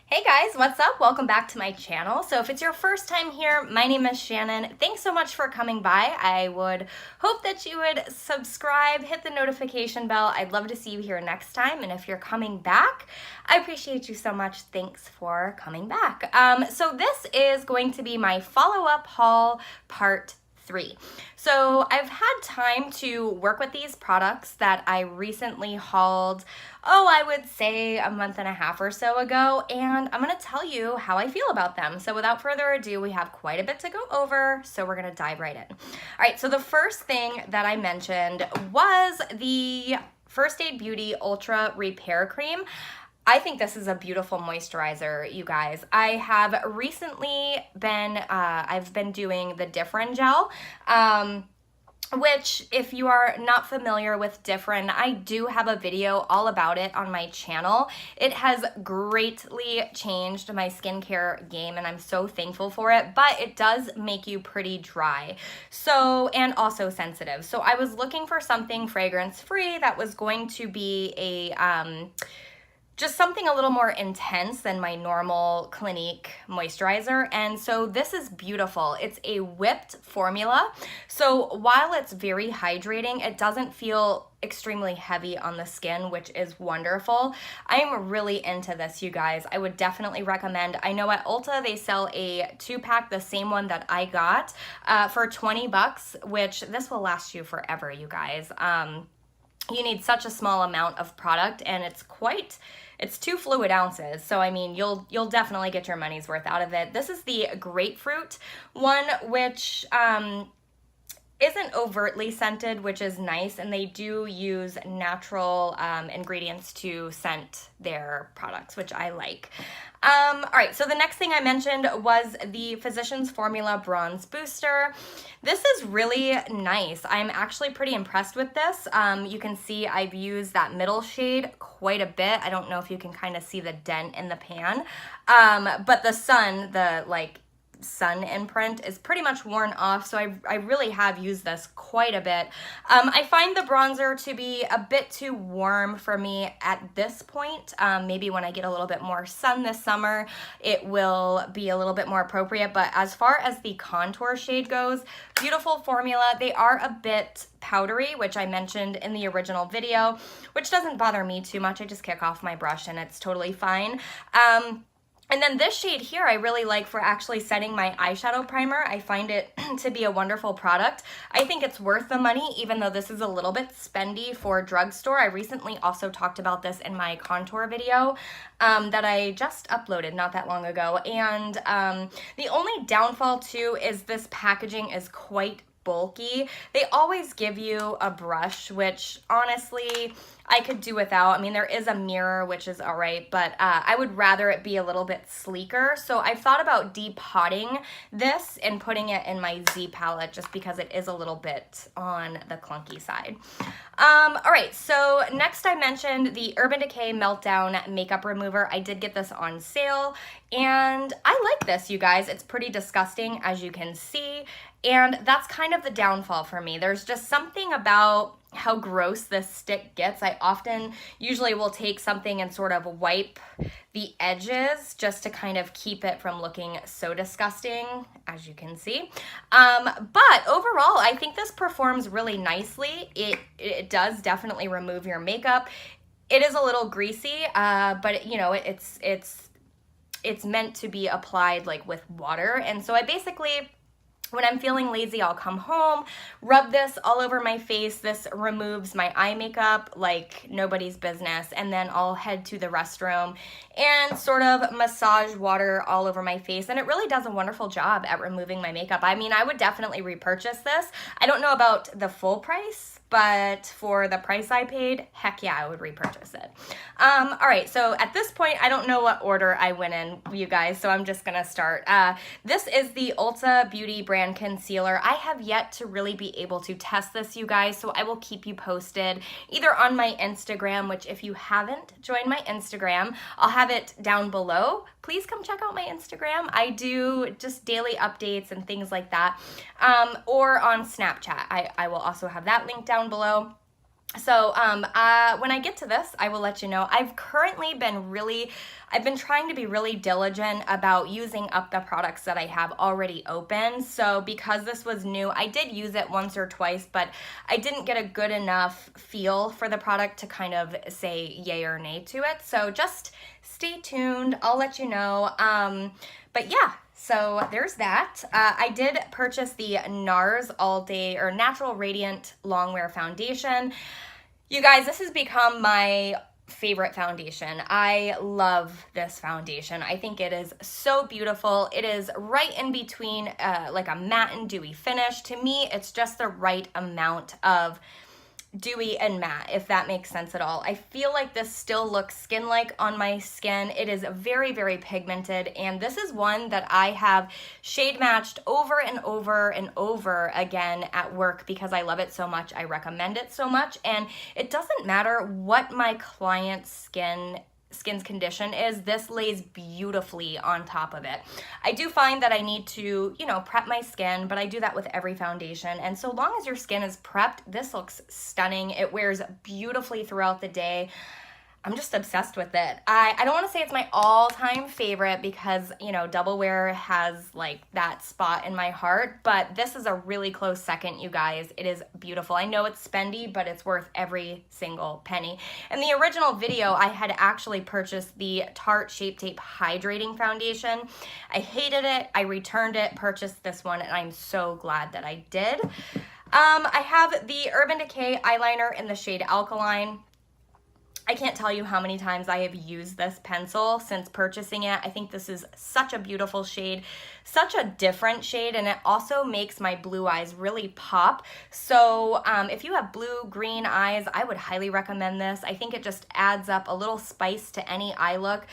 Hey guys, what's up? Welcome back to my channel. So if it's your first time here, my name is Shannon. Thanks so much for coming by. I would hope that you would subscribe, hit the notification bell. I'd love to see you here next time. And if you're coming back, I appreciate you so much. Thanks for coming back. So this is going to be my follow-up haul part 3. So I've had time to work with these products that I recently hauled, I would say a month and a half or so ago, and I'm going to tell you how I feel about them. So without further ado, we have quite a bit to go over, so we're going to dive right in. All right, so the first thing that I mentioned was the First Aid Beauty Ultra Repair Cream. I think this is a beautiful moisturizer, you guys. I have recently been, I've been doing the Differin gel, which if you are not familiar with Differin, I do have a video all about it on my channel. It has greatly changed my skincare game and I'm so thankful for it, but it does make you pretty dry. So, and also sensitive. So I was looking for something fragrance free that was going to be a, just something a little more intense than my normal Clinique moisturizer. And so this is beautiful. It's a whipped formula. So while it's very hydrating, it doesn't feel extremely heavy on the skin, which is wonderful. I'm really into this, you guys. I would definitely recommend. I know at Ulta they sell a 2-pack, the same one that I got, for 20 bucks, which this will last you forever, you guys. You need such a small amount of product and it's 2 fluid ounces, so I mean you'll definitely get your money's worth out of it. This is the grapefruit one, which isn't overtly scented, which is nice, and they do use natural ingredients to scent their products, which I like. All right, so the next thing I mentioned was the Physicians Formula Bronze Booster. This is really nice. I'm actually pretty impressed with this. You can see I've used that middle shade quite a bit. I don't know if you can kind of see the dent in the pan, but the sun imprint is pretty much worn off, so I really have used this quite a bit. I find the bronzer to be a bit too warm for me at this point. Maybe when I get a little bit more sun this summer, it will be a little bit more appropriate, but as far as the contour shade goes, beautiful formula. They are a bit powdery, which I mentioned in the original video, which doesn't bother me too much. I just kick off my brush and it's totally fine. And then this shade here I really like for actually setting my eyeshadow primer. I find it to be a wonderful product. I think it's worth the money, even though this is a little bit spendy for drugstore. I recently also talked about this in my contour video that I just uploaded not that long ago. And the only downfall too is this packaging is quite bulky. They always give you a brush, which honestly I could do without. I mean, there is a mirror, which is all right, but I would rather it be a little bit sleeker. So I've thought about depotting this and putting it in my Z palette just because it is a little bit on the clunky side. All right, so next I mentioned the Urban Decay Meltdown Makeup Remover. I did get this on sale, and I like this, you guys. It's pretty disgusting, as you can see, and that's kind of the downfall for me. There's just something about how gross this stick gets. I usually will take something and sort of wipe the edges just to kind of keep it from looking so disgusting, as you can see. But overall, I think this performs really nicely. It does definitely remove your makeup. It is a little greasy, but you know, it's meant to be applied like with water. And so I basically, when I'm feeling lazy, I'll come home, rub this all over my face. This removes my eye makeup like nobody's business. And then I'll head to the restroom and sort of massage water all over my face. And it really does a wonderful job at removing my makeup. I mean, I would definitely repurchase this. I don't know about the full price, but for the price I paid, heck yeah, I would repurchase it. All right, so at this point, I don't know what order I went in, you guys, so I'm just gonna start. This is the Ulta Beauty Brand Concealer. I have yet to really be able to test this, you guys, so I will keep you posted either on my Instagram, which if you haven't joined my Instagram, I'll have it down below. Please come check out my Instagram. I do just daily updates and things like that, or on Snapchat. I will also have that link down below. So when I get to this, I will let you know. I've been trying to be really diligent about using up the products that I have already open. So because this was new, I did use it once or twice, but I didn't get a good enough feel for the product to kind of say yay or nay to it. So just stay tuned. I'll let you know. But yeah, so there's that. I did purchase the NARS All Day or Natural Radiant Longwear Foundation. You guys, this has become my favorite foundation. I love this foundation. I think it is so beautiful. It is right in between like a matte and dewy finish. To me, it's just the right amount of dewy and matte, if that makes sense at all. I feel like this still looks skin-like on my skin. It is very, very pigmented, and this is one that I have shade matched over and over and over again at work because I love it so much. I recommend it so much, and it doesn't matter what my client's skin's condition is, this lays beautifully on top of it. I do find that I need to, prep my skin, but I do that with every foundation. And so long as your skin is prepped, this looks stunning. It wears beautifully throughout the day. I'm just obsessed with it. I don't want to say it's my all-time favorite because, Double Wear has like that spot in my heart, but this is a really close second, you guys. It is beautiful. I know it's spendy, but it's worth every single penny. In the original video, I had actually purchased the Tarte Shape Tape Hydrating Foundation. I hated it. I returned it, purchased this one, and I'm so glad that I did. I have the Urban Decay eyeliner in the shade Alkaline. I can't tell you how many times I have used this pencil since purchasing it. I think this is such a beautiful shade, such a different shade, and it also makes my blue eyes really pop. So if you have blue-green eyes, I would highly recommend this. I think it just adds up a little spice to any eye look,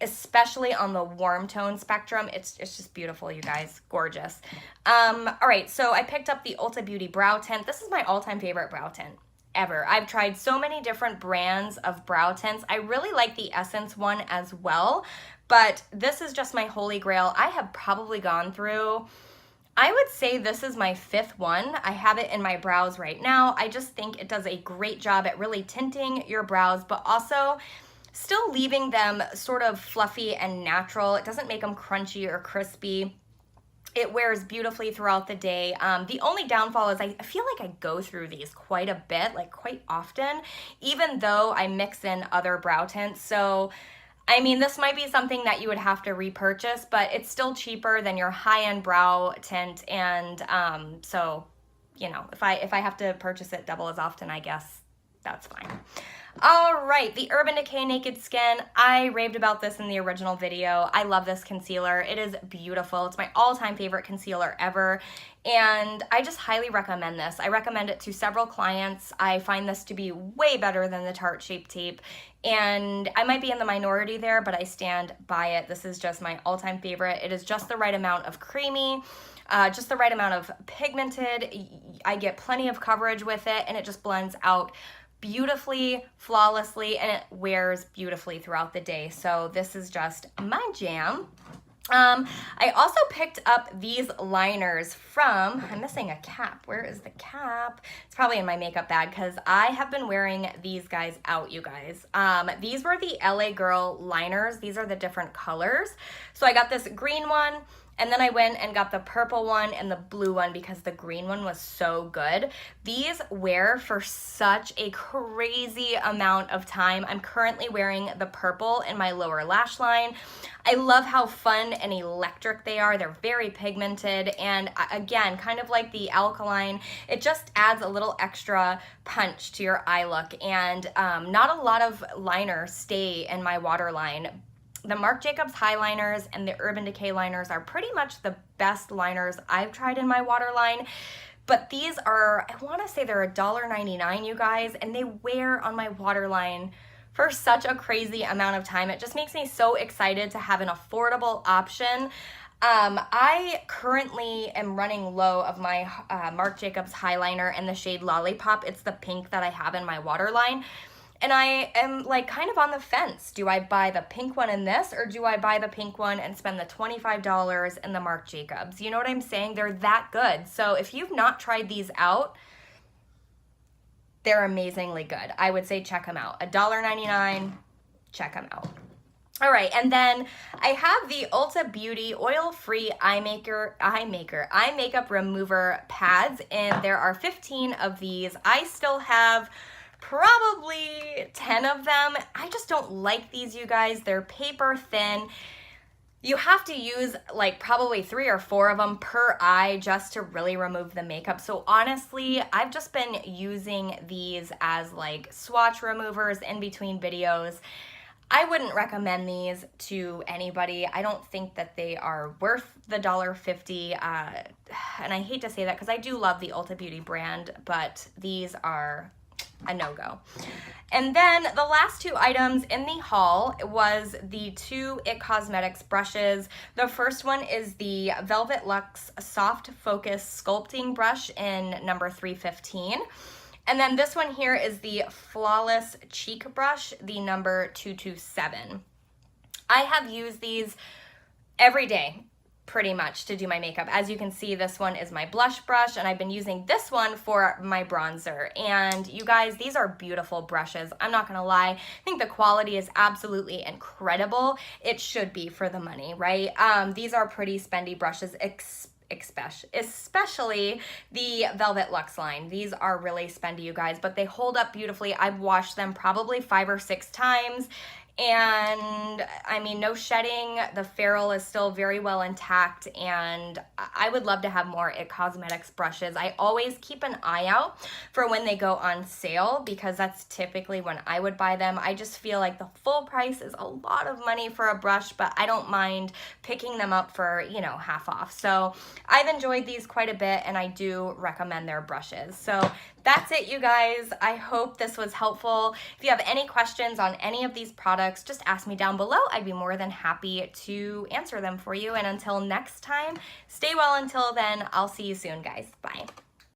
especially on the warm tone spectrum. It's just beautiful, you guys. Gorgeous. All right, so I picked up the Ulta Beauty Brow Tint. This is my all-time favorite brow tint ever. I've tried so many different brands of brow tints. I really like the Essence one as well, but this is just my holy grail. I have probably gone through, I would say this is my 5th one. I have it in my brows right now. I just think it does a great job at really tinting your brows, but also still leaving them sort of fluffy and natural. It doesn't make them crunchy or crispy. It wears beautifully throughout the day. The only downfall is I feel like I go through these quite a bit, like quite often, even though I mix in other brow tints. So, I mean, this might be something that you would have to repurchase, but it's still cheaper than your high-end brow tint. And so, if I have to purchase it double as often, I guess that's fine. All right, the Urban Decay Naked Skin. I raved about this in the original video. I love this concealer. It is beautiful. It's my all-time favorite concealer ever, and I just highly recommend this. I recommend it to several clients. I find this to be way better than the Tarte Shape Tape, and I might be in the minority there, but I stand by it. This is just my all-time favorite. It is just the right amount of creamy, just the right amount of pigmented. I get plenty of coverage with it, and it just blends out beautifully, flawlessly, and it wears beautifully throughout the day. So this is just my jam. I also picked up these liners from, I'm missing a cap. Where is the cap? It's probably in my makeup bag because I have been wearing these guys out, you guys. These were the LA Girl liners. These are the different colors. So I got this green one, and then I went and got the purple one and the blue one because the green one was so good. These wear for such a crazy amount of time. I'm currently wearing the purple in my lower lash line. I love how fun and electric they are. They're very pigmented, and again, kind of like the Alkaline, it just adds a little extra punch to your eye look, and not a lot of liners stay in my waterline. The Marc Jacobs highliners and the Urban Decay liners are pretty much the best liners I've tried in my waterline. But these are, I want to say they're $1.99, you guys, and they wear on my waterline for such a crazy amount of time. It just makes me so excited to have an affordable option. I currently am running low of my Marc Jacobs highliner in the shade Lollipop. It's the pink that I have in my waterline. And I am like kind of on the fence. Do I buy the pink one in this, or do I buy the pink one and spend the $25 in the Marc Jacobs? You know what I'm saying? They're that good. So if you've not tried these out, they're amazingly good. I would say check them out. $1.99, check them out. All right, and then I have the Ulta Beauty Oil-Free Eye Makeup Remover Pads, and there are 15 of these. I still have probably 10 of them. I just don't like these, you guys. They're paper thin. You have to use like probably 3 or 4 of them per eye just to really remove the makeup. So honestly, I've just been using these as like swatch removers in between videos. I wouldn't recommend these to anybody. I don't think that they are worth the $1.50. And I hate to say that because I do love the Ulta Beauty brand, but these are a no-go. And then the last 2 items in the haul was the 2 IT Cosmetics brushes. The first one is the Velvet Luxe Soft Focus Sculpting Brush in number 315. And then this one here is the Flawless Cheek Brush, the number 227. I have used these every day, pretty much, to do my makeup. As you can see, this one is my blush brush, and I've been using this one for my bronzer. And you guys, these are beautiful brushes. I'm not gonna lie. I think the quality is absolutely incredible. It should be for the money, right? These are pretty spendy brushes, especially the Velvet Luxe line. These are really spendy, you guys, but they hold up beautifully. I've washed them probably 5 or 6 times, and I mean, no shedding. The ferrule is still very well intact, and I would love to have more IT Cosmetics brushes. I always keep an eye out for when they go on sale because that's typically when I would buy them. I just feel like the full price is a lot of money for a brush, but I don't mind picking them up for, you know, half off. So I've enjoyed these quite a bit, and I do recommend their brushes. So that's it, you guys. I hope this was helpful. If you have any questions on any of these products, just ask me down below. I'd be more than happy to answer them for you. And until next time, stay well until then. I'll see you soon, guys. Bye.